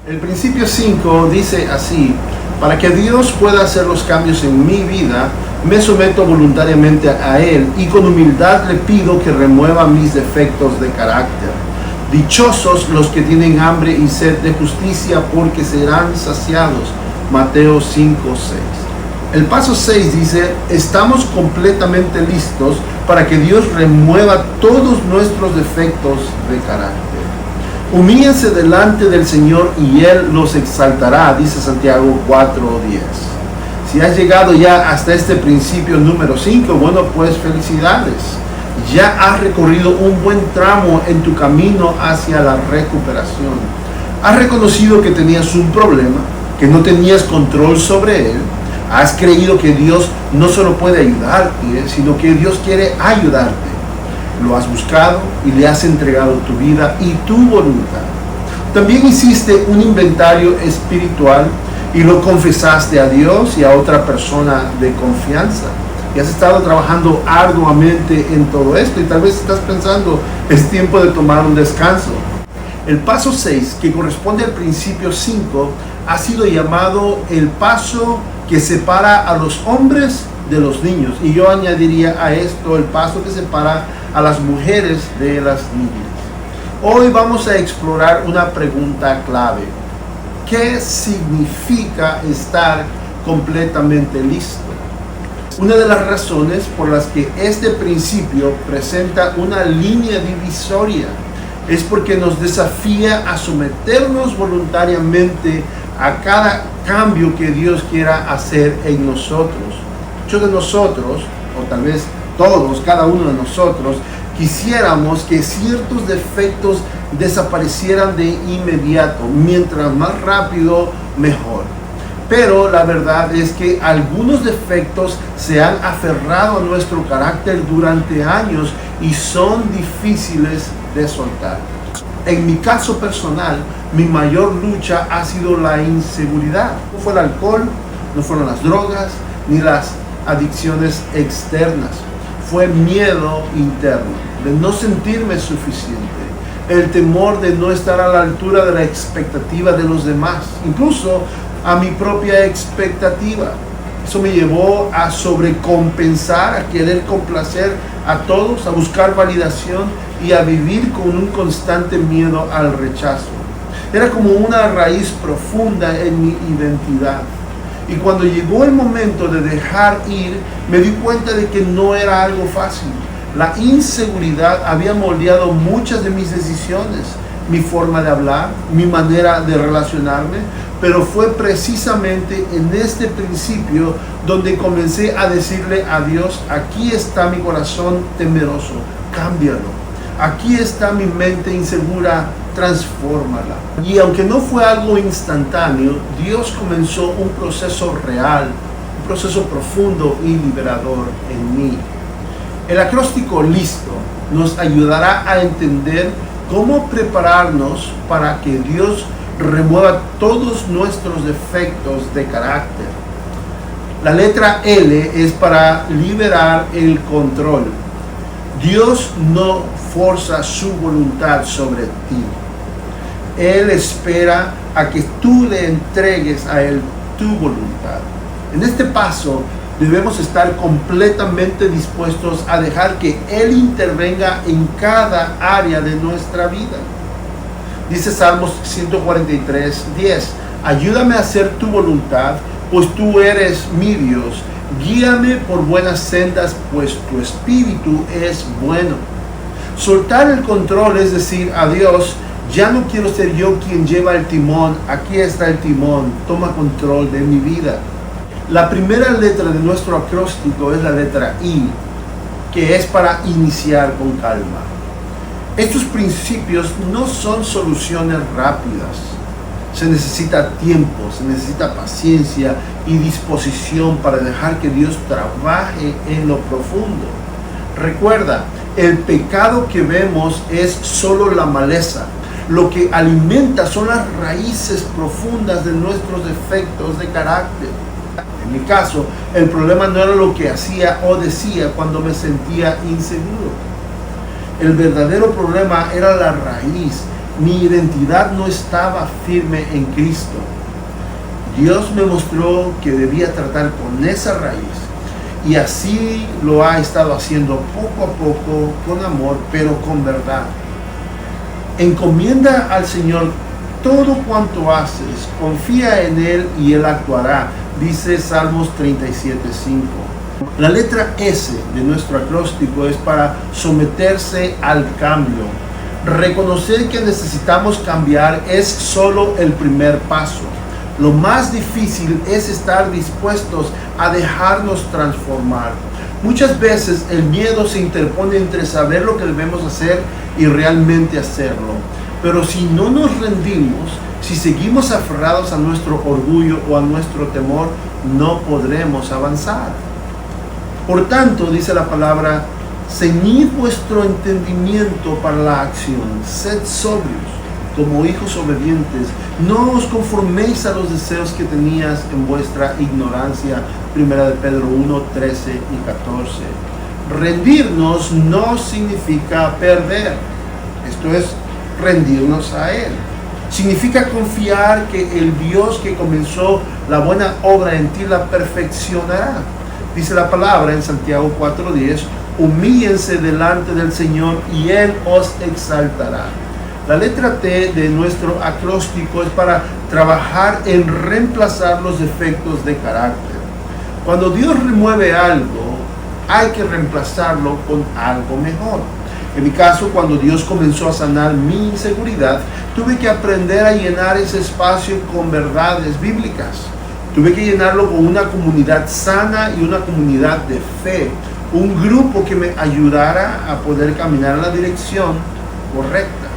El principio 5 dice así: para que Dios pueda hacer los cambios en mi vida, me someto voluntariamente a Él y con humildad le pido que remueva mis defectos de carácter. Dichosos los que tienen hambre y sed de justicia, porque serán saciados. Mateo 5:6. El paso 6 dice: estamos completamente listos para que Dios remueva todos nuestros defectos de carácter. Humíllense delante del Señor y Él los exaltará, dice Santiago 4:10. Si has llegado ya hasta este principio número 5, bueno, pues felicidades. Ya has recorrido un buen tramo en tu camino hacia la recuperación. Has reconocido que tenías un problema, que no tenías control sobre él. Has creído que Dios no solo puede ayudarte, sino que Dios quiere ayudarte. Lo has buscado y le has entregado tu vida y tu voluntad. También hiciste un inventario espiritual y lo confesaste a Dios y a otra persona de confianza. Y has estado trabajando arduamente en todo esto y tal vez estás pensando, es tiempo de tomar un descanso. El paso 6, que corresponde al principio 5, ha sido llamado el paso que separa a los hombres de los niños. Y yo añadiría a esto el paso que separa a las mujeres de las niñas. Hoy vamos a explorar una pregunta clave. ¿Qué significa estar completamente listo? Una de las razones por las que este principio presenta una línea divisoria es porque nos desafía a someternos voluntariamente a cada cambio que Dios quiera hacer en nosotros. Muchos de nosotros, o tal vez todos, cada uno de nosotros, quisiéramos que ciertos defectos desaparecieran de inmediato, mientras más rápido, mejor. Pero la verdad es que algunos defectos se han aferrado a nuestro carácter durante años y son difíciles de soltar. En mi caso personal, mi mayor lucha ha sido la inseguridad. No fue el alcohol, no fueron las drogas, ni las adicciones externas. Fue miedo interno, de no sentirme suficiente, el temor de no estar a la altura de la expectativa de los demás, incluso a mi propia expectativa. Eso me llevó a sobrecompensar, a querer complacer a todos, a buscar validación y a vivir con un constante miedo al rechazo. Era como una raíz profunda en mi identidad. Y cuando llegó el momento de dejar ir, me di cuenta de que no era algo fácil. La inseguridad había moldeado muchas de mis decisiones, mi forma de hablar, mi manera de relacionarme, pero fue precisamente en este principio donde comencé a decirle a Dios: aquí está mi corazón temeroso, cámbialo. Aquí está mi mente insegura, transfórmala. Y aunque no fue algo instantáneo, Dios comenzó un proceso real, un proceso profundo y liberador en mí. El acróstico listo nos ayudará a entender cómo prepararnos para que Dios remueva todos nuestros defectos de carácter. La letra L es para liberar el control. Dios no forza su voluntad sobre ti. Él espera a que tú le entregues a Él tu voluntad. En este paso debemos estar completamente dispuestos a dejar que Él intervenga en cada área de nuestra vida. Dice Salmos 143:10: ayúdame a hacer tu voluntad, pues tú eres mi Dios. Guíame por buenas sendas, pues tu espíritu es bueno. Soltar el control es decir a Dios: ya no quiero ser yo quien lleva el timón, aquí está el timón, toma control de mi vida. La primera letra de nuestro acróstico es la letra I, que es para iniciar con calma. Estos principios no son soluciones rápidas. Se necesita tiempo, se necesita paciencia y disposición para dejar que Dios trabaje en lo profundo. Recuerda, el pecado que vemos es solo la maleza. Lo que alimenta son las raíces profundas de nuestros defectos de carácter. En mi caso, el problema no era lo que hacía o decía cuando me sentía inseguro. El verdadero problema era la raíz mi identidad no estaba firme en Cristo. Dios me mostró que debía tratar con esa raíz, y así lo ha estado haciendo poco a poco, con amor, pero con verdad. Encomienda al Señor todo cuanto haces, confía en Él y Él actuará, dice Salmos 37:5. La letra S de nuestro acróstico es para someterse al cambio. Reconocer que necesitamos cambiar es solo el primer paso. Lo más difícil es estar dispuestos a dejarnos transformar. Muchas veces el miedo se interpone entre saber lo que debemos hacer y realmente hacerlo. Pero si no nos rendimos, si seguimos aferrados a nuestro orgullo o a nuestro temor, no podremos avanzar. Por tanto, dice la palabra, ceñid vuestro entendimiento para la acción, sed sobrios como hijos obedientes, no os conforméis a los deseos que tenías en vuestra ignorancia. 1 de Pedro 1, 13 y 14. Rendirnos no significa perder, esto es rendirnos a Él. Significa confiar que el Dios que comenzó la buena obra en ti la perfeccionará. Dice la palabra en Santiago 4:10, humíllense delante del Señor y Él os exaltará. La letra T de nuestro acróstico es para trabajar en reemplazar los defectos de carácter. Cuando Dios remueve algo, hay que reemplazarlo con algo mejor. En mi caso, cuando Dios comenzó a sanar mi inseguridad, tuve que aprender a llenar ese espacio con verdades bíblicas. Tuve que llenarlo con una comunidad sana y una comunidad de fe. Un grupo que me ayudara a poder caminar en la dirección correcta.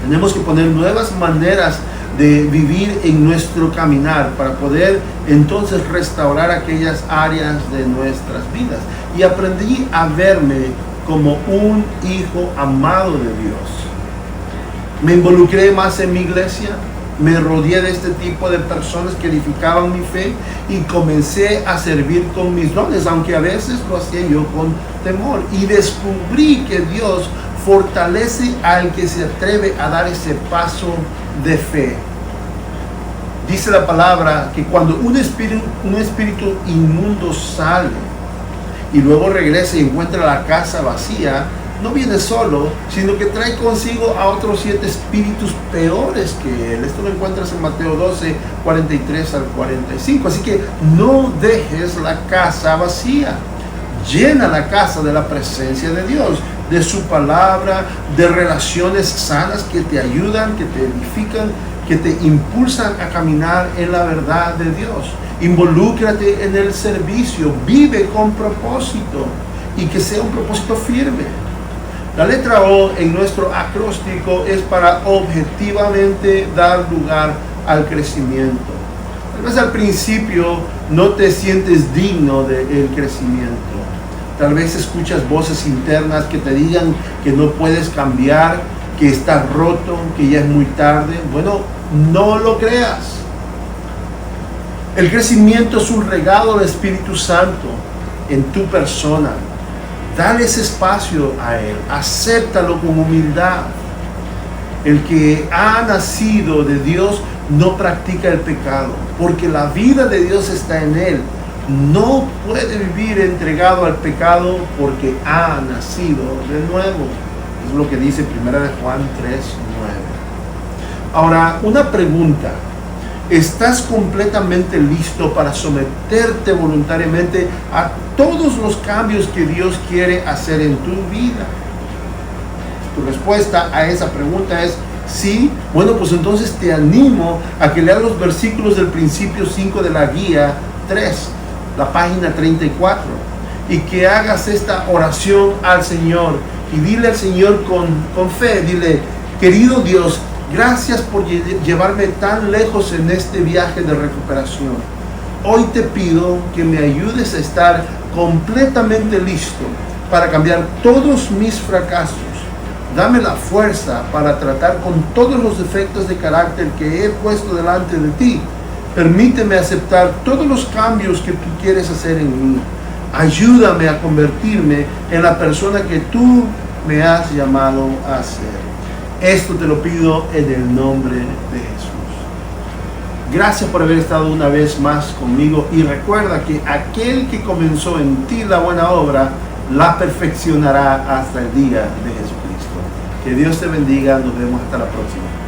Tenemos que poner nuevas maneras de vivir en nuestro caminar para poder entonces restaurar aquellas áreas de nuestras vidas. Y aprendí a verme como un hijo amado de Dios. Me involucré más en mi iglesia, me rodeé de este tipo de personas que edificaban mi fe y comencé a servir con mis dones, aunque a veces lo hacía yo con temor. Y descubrí que Dios fortalece al que se atreve a dar ese paso de fe. Dice la palabra que cuando un espíritu inmundo sale y luego regresa y encuentra la casa vacía, no viene solo, sino que trae consigo a otros 7 espíritus peores que él. Esto lo encuentras en Mateo 12, 43 al 45. Así que no dejes la casa vacía. Llena la casa de la presencia de Dios, de su palabra, de relaciones sanas que te ayudan, que te edifican, que te impulsan a caminar en la verdad de Dios. Involúcrate en el servicio, vive con propósito y que sea un propósito firme. La letra O en nuestro acróstico es para objetivamente dar lugar al crecimiento. Tal vez al principio no te sientes digno del crecimiento. Tal vez escuchas voces internas que te digan que no puedes cambiar, que estás roto, que ya es muy tarde. Bueno, no lo creas. El crecimiento es un regalo del Espíritu Santo en tu persona. Dale ese espacio a Él, acéptalo con humildad. El que ha nacido de Dios no practica el pecado, porque la vida de Dios está en Él. No puede vivir entregado al pecado porque ha nacido de nuevo. Es lo que dice 1 de Juan 3:9. Ahora, una pregunta. ¿Estás completamente listo para someterte voluntariamente a todos los cambios que Dios quiere hacer en tu vida? Tu respuesta a esa pregunta es sí. Bueno, pues entonces te animo a que leas los versículos del principio 5 de la guía 3, la página 34, y que hagas esta oración al Señor y dile al Señor con fe, dile: querido Dios, gracias por llevarme tan lejos en este viaje de recuperación. Hoy te pido que me ayudes a estar completamente listo para cambiar todos mis fracasos. Dame la fuerza para tratar con todos los defectos de carácter que he puesto delante de ti. Permíteme aceptar todos los cambios que tú quieres hacer en mí. Ayúdame a convertirme en la persona que tú me has llamado a ser. Esto te lo pido en el nombre de Jesús. Gracias por haber estado una vez más conmigo y recuerda que aquel que comenzó en ti la buena obra la perfeccionará hasta el día de Jesucristo. Que Dios te bendiga, nos vemos hasta la próxima.